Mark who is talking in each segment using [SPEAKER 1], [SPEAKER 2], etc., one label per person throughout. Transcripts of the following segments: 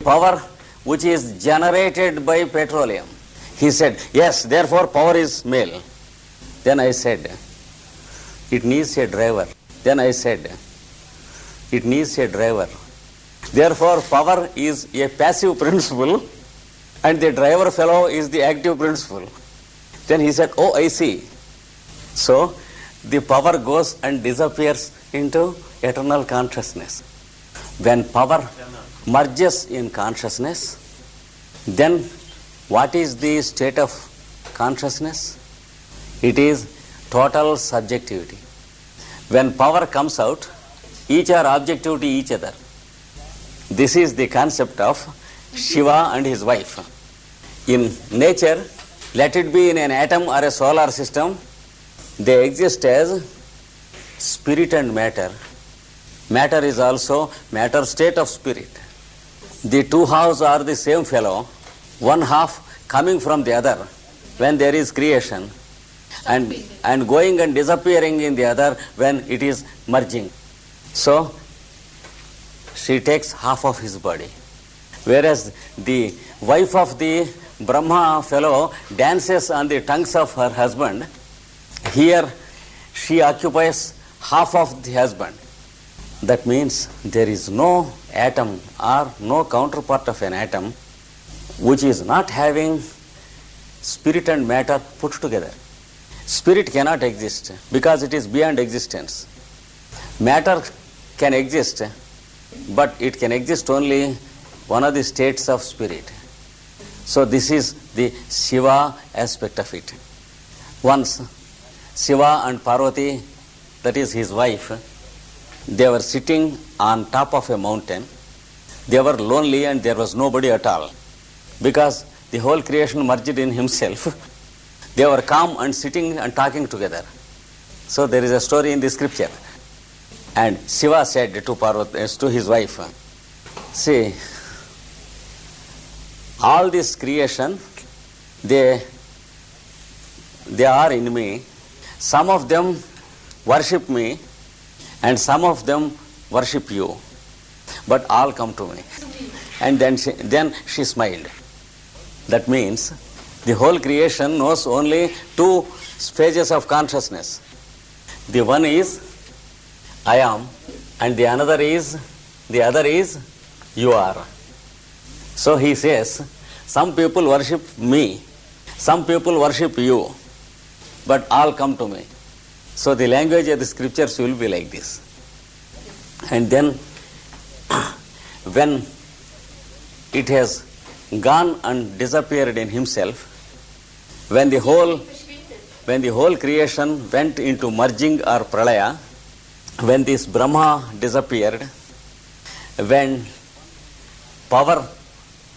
[SPEAKER 1] power which is generated by petroleum. He said, yes, therefore power is male. Then I said, it needs a driver. Then I said, it needs a driver. Therefore power is a passive principle and the driver fellow is the active principle. Then he said, oh, I see. So the power goes and disappears into eternal consciousness. When power merges in consciousness, then what is the state of consciousness? It is total subjectivity. When power comes out, each are objective to each other. This is the concept of Shiva and his wife. In nature, let it be in an atom or a solar system, they exist as spirit and matter. Matter is also matter state of spirit. The two halves are the same fellow, one half coming from the other when there is creation and going and disappearing in the other when it is merging. So she takes half of his body. Whereas the wife of the Brahma fellow dances on the tongues of her husband, here she occupies half of the husband. That means there is no atom or no counterpart of an atom which is not having spirit and matter put together. Spirit cannot exist because it is beyond existence. Matter can exist, but it can exist only one of the states of spirit. So this is the Shiva aspect of it. Once Shiva and Parvati, that is his wife, they were sitting on top of a mountain. They were lonely and there was nobody at all because the whole creation merged in himself. They were calm and sitting and talking together. So there is a story in the scripture. And Shiva said to Parvati, to his wife, see, all this creation, they are in me. Some of them worship me and some of them worship you. But all come to me. And then she smiled. That means the whole creation knows only two phases of consciousness. The one is I am and the other is you are. So he says, some people worship me, some people worship you, but all come to me. So the language of the scriptures will be like this. And then when it has gone and disappeared in himself, when the whole creation went into merging or pralaya, when this Brahma disappeared, when power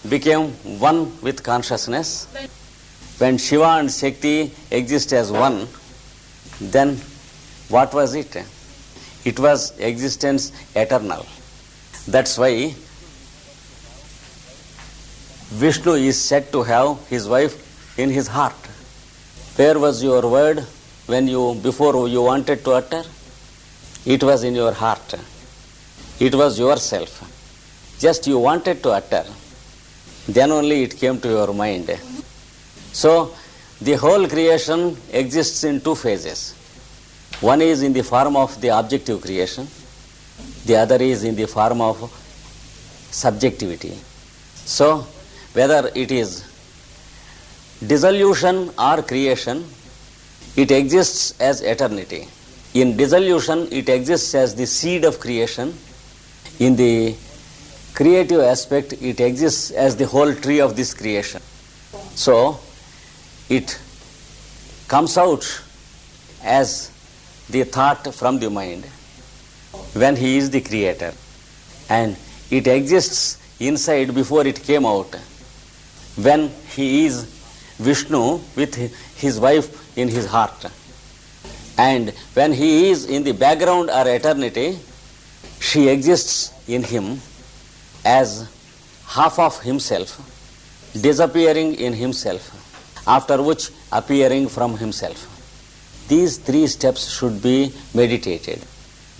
[SPEAKER 1] became one with consciousness, when Shiva and Shakti exist as one, then what was it? It was existence eternal. That's why Vishnu is said to have his wife in his heart. Where was your word before you wanted to utter? It was in your heart. It was yourself. Just you wanted to utter. Then only it came to your mind. So the whole creation exists in two phases. One is in the form of the objective creation. The other is in the form of subjectivity. So whether it is dissolution or creation, it exists as eternity. In dissolution, it exists as the seed of creation. In the creative aspect, it exists as the whole tree of this creation. So it comes out as the thought from the mind when he is the creator, and it exists inside before it came out when he is Vishnu with his wife in his heart. And when he is in the background or eternity, she exists in him as half of himself, disappearing in himself, after which appearing from himself. These three steps should be meditated.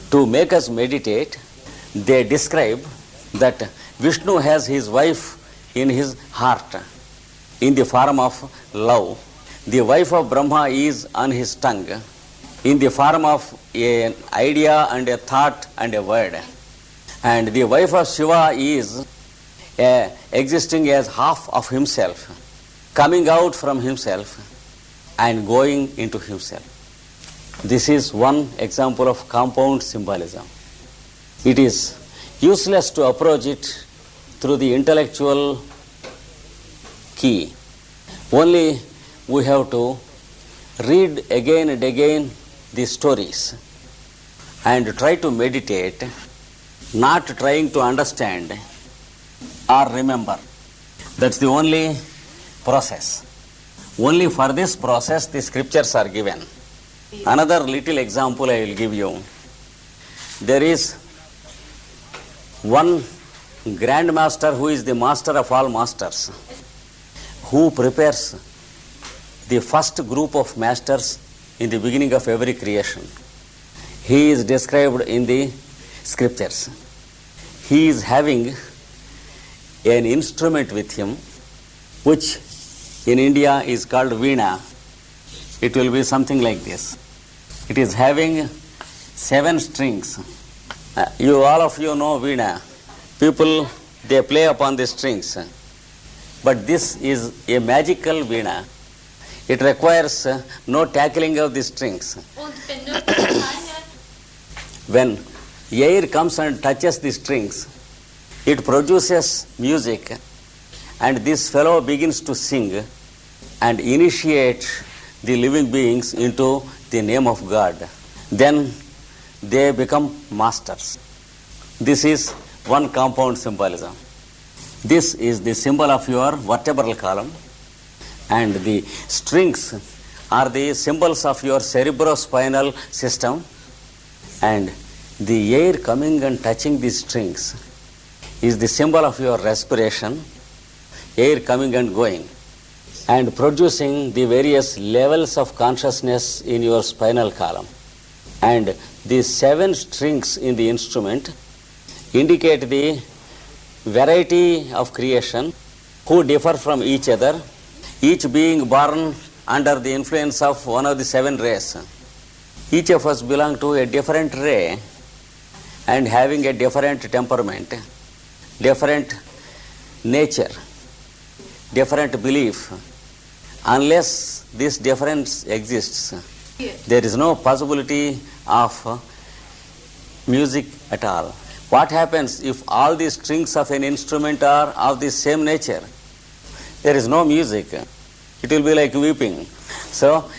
[SPEAKER 1] To make us meditate, they describe that Vishnu has his wife in his heart in the form of love. The wife of Brahma is on his tongue in the form of an idea and a thought and a word. And the wife of Shiva is existing as half of himself, coming out from himself and going into himself. This is one example of compound symbolism. It is useless to approach it through the intellectual key. Only we have to read again and again the stories and try to meditate, not trying to understand or remember. That's the only process. Only for this process the scriptures are given. Another little example I will give you. There is one grand master who is the master of all masters, who prepares the first group of masters in the beginning of every creation. He is described in the scriptures. He is having an instrument with him, which in India is called Veena. It will be something like this. It is having 7 strings. All of you know Veena. People, they play upon the strings. But this is a magical Veena. It requires no tackling of the strings. When air comes and touches the strings, it produces music, and this fellow begins to sing and initiate the living beings into the name of God. Then they become masters. This is one compound symbolism. This is the symbol of your vertebral column, and the strings are the symbols of your cerebrospinal system, and the air coming and touching these strings is the symbol of your respiration, air coming and going, and producing the various levels of consciousness in your spinal column. And the 7 strings in the instrument indicate the variety of creation who differ from each other, each being born under the influence of one of the 7 rays. Each of us belong to a different ray and having a different temperament, different nature, different belief. Unless this difference exists, there is no possibility of music at all. What happens if all the strings of an instrument are of the same nature? There is no music. It will be like weeping. So,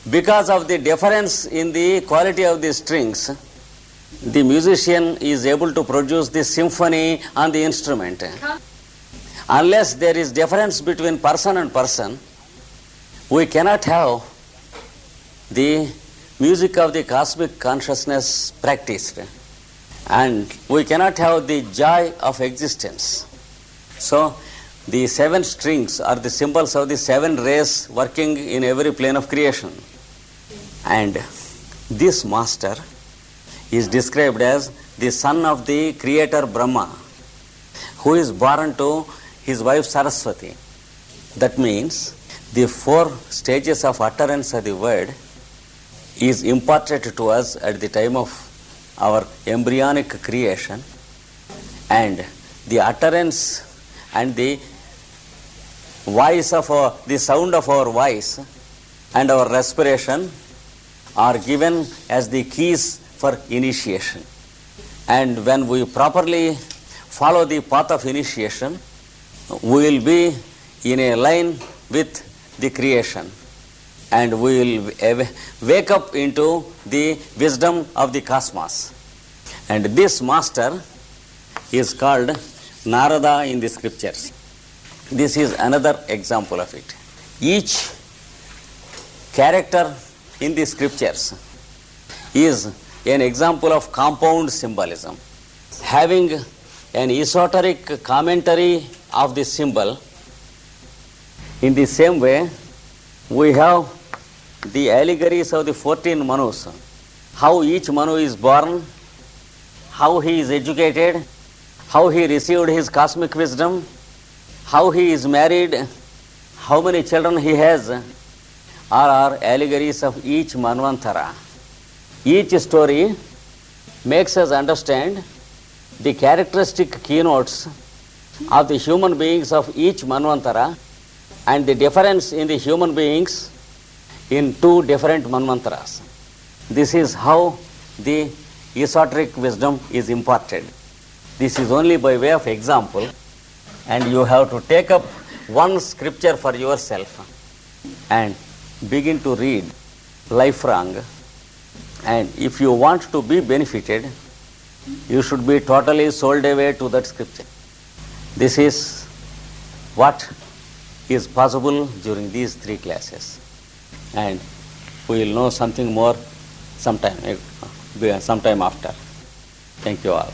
[SPEAKER 1] because of the difference in the quality of the strings, the musician is able to produce the symphony on the instrument. Unless there is difference between person and person, we cannot have the music of the cosmic consciousness practiced, and we cannot have the joy of existence. So, the 7 strings are the symbols of the 7 rays working in every plane of creation. And this master is described as the son of the creator Brahma, who is born to his wife Saraswati. That means the 4 stages of utterance of the word is imparted to us at the time of our embryonic creation, and the utterance and the voice of the sound of our voice and our respiration are given as the keys for initiation. And when we properly follow the path of initiation, we will be in a line with the creation, and we will wake up into the wisdom of the cosmos. And this master is called Narada in the scriptures. This is another example of it. Each character in the scriptures is an example of compound symbolism, having an esoteric commentary of the symbol. In the same way, we have the allegories of the 14 Manus, how each Manu is born, how he is educated, how he received his cosmic wisdom, how he is married, how many children he has, are allegories of each Manvantara. Each story makes us understand the characteristic keynotes of the human beings of each Manvantara and the difference in the human beings in two different Manvantaras. This is how the esoteric wisdom is imparted. This is only by way of example, and you have to take up one scripture for yourself and begin to read lifelong. And if you want to be benefited, you should be totally sold away to that scripture. This is what is possible during these 3 classes. And we will know something more sometime after. Thank you all.